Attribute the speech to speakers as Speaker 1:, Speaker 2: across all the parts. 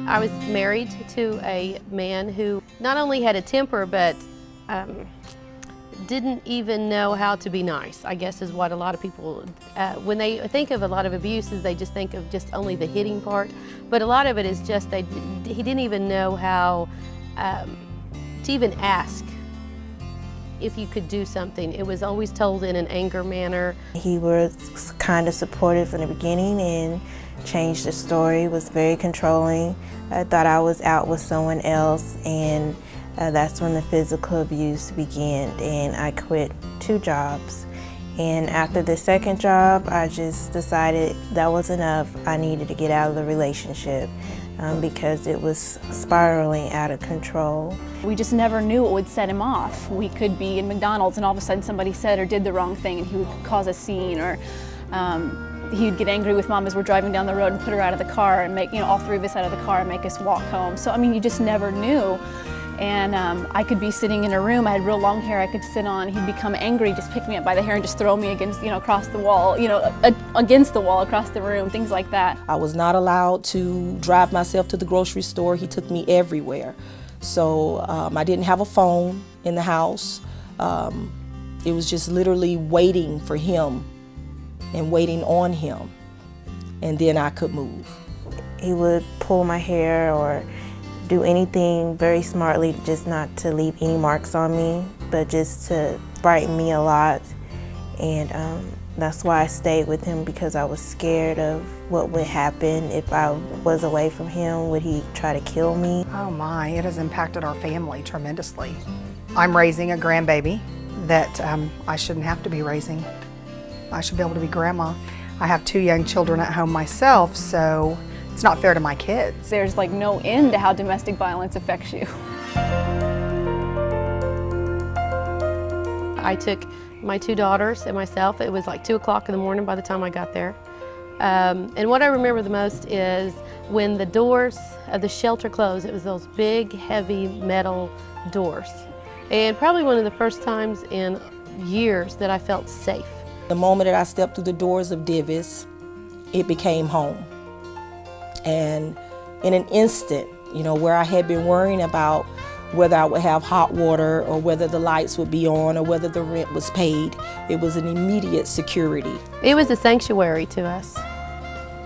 Speaker 1: I was married to a man who not only had a temper, but didn't even know how to be nice, I guess is what a lot of people, when they think of a lot of abuses, they just think of just only the hitting part. But a lot of it is just he didn't even know how to even ask if you could do something. It was always told in an anger manner.
Speaker 2: He was kind of supportive from the beginning and changed the story, was very controlling. I thought I was out with someone else, and that's when the physical abuse began, and I quit 2 jobs. And after the second job, I just decided that was enough. I needed to get out of the relationship because it was spiraling out of control.
Speaker 3: We just never knew what would set him off. We could be in McDonald's and all of a sudden somebody said or did the wrong thing and he would cause a scene, or he would get angry with Mom as we're driving down the road and put her out of the car and make, all 3 of us out of the car and make us walk home. So, I mean, you just never knew. And I could be sitting in a room, I had real long hair I could sit on, he'd become angry, just pick me up by the hair and just throw me against, across the wall, against the wall, across the room, things like that.
Speaker 4: I was not allowed to drive myself to the grocery store. He took me everywhere. So I didn't have a phone in the house. It was just literally waiting for him and waiting on him, and then I could move.
Speaker 2: He would pull my hair or do anything very smartly, just not to leave any marks on me, but just to frighten me a lot. And that's why I stayed with him, because I was scared of what would happen if I was away from him. Would he try to kill me?
Speaker 5: Oh my, it has impacted our family tremendously. I'm raising a grandbaby that I shouldn't have to be raising. I should be able to be grandma. I have 2 young children at home myself, so it's not fair to my kids.
Speaker 3: There's like no end to how domestic violence affects you.
Speaker 1: I took my 2 daughters and myself. It was like 2 o'clock in the morning by the time I got there. And what I remember the most is when the doors of the shelter closed. It was those big, heavy metal doors. And probably one of the first times in years that I felt safe.
Speaker 4: The moment that I stepped through the doors of Divis, it became home. And in an instant, where I had been worrying about whether I would have hot water or whether the lights would be on or whether the rent was paid, it was an immediate security.
Speaker 1: It was a sanctuary to us.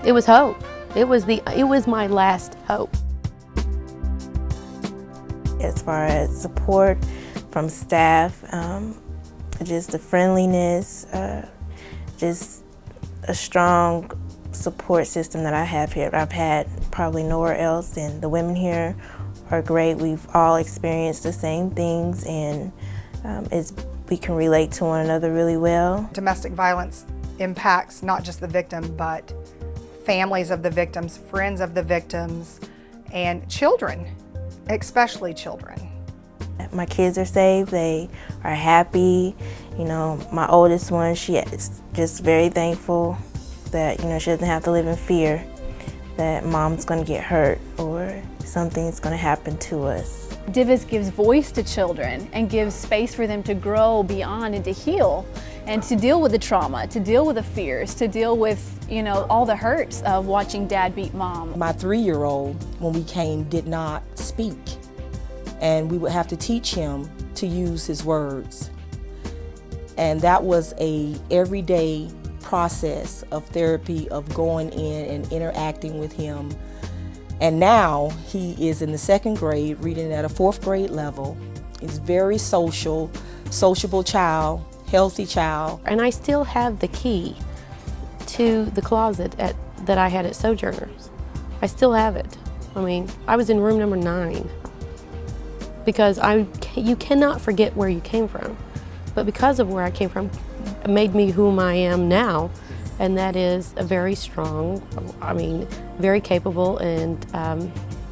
Speaker 1: It was hope. It was my last hope.
Speaker 2: As far as support from staff, just the friendliness, just a strong support system that I have here. I've had probably nowhere else, and the women here are great. We've all experienced the same things, and we can relate to one another really well.
Speaker 5: Domestic violence impacts not just the victim, but families of the victims, friends of the victims, and children, especially children.
Speaker 2: My kids are safe, they are happy. My oldest one, she is just very thankful that she doesn't have to live in fear that Mom's going to get hurt or something's going to happen to us.
Speaker 3: Divis gives voice to children and gives space for them to grow beyond and to heal and to deal with the trauma, to deal with the fears, to deal with all the hurts of watching Dad beat Mom.
Speaker 4: My 3-year-old, when we came, did not speak, and we would have to teach him to use his words. And that was a everyday process of therapy, of going in and interacting with him. And now he is in the 2nd grade, reading at a 4th grade level. He's very sociable child, healthy child.
Speaker 1: And I still have the key to the closet that I had at Sojourners. I still have it. I mean, I was in room number 9 because you cannot forget where you came from. But because of where I came from, it made me whom I am now, and that is a very strong, very capable and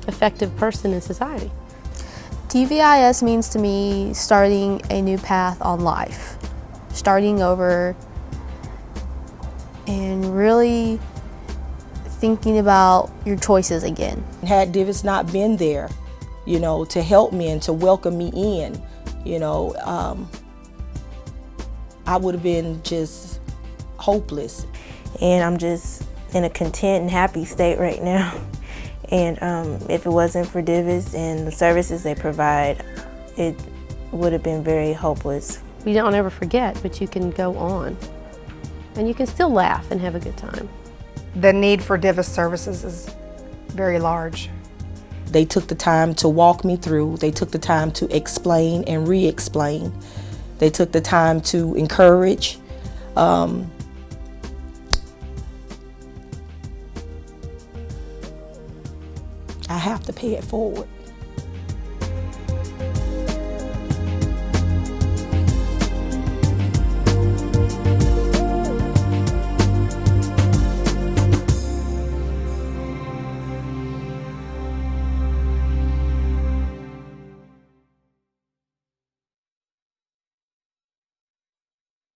Speaker 1: effective person in society.
Speaker 6: DVIS means to me starting a new path on life, starting over and really thinking about your choices again.
Speaker 4: Had Divis not been there, to help me and to welcome me in, I would have been just hopeless.
Speaker 2: And I'm just in a content and happy state right now. And if it wasn't for Divis and the services they provide, it would have been very hopeless.
Speaker 1: You don't ever forget, but you can go on. And you can still laugh and have a good time.
Speaker 5: The need for Divis services is very large.
Speaker 4: They took the time to walk me through. They took the time to explain and re-explain. They took the time to encourage. I have to pay it forward.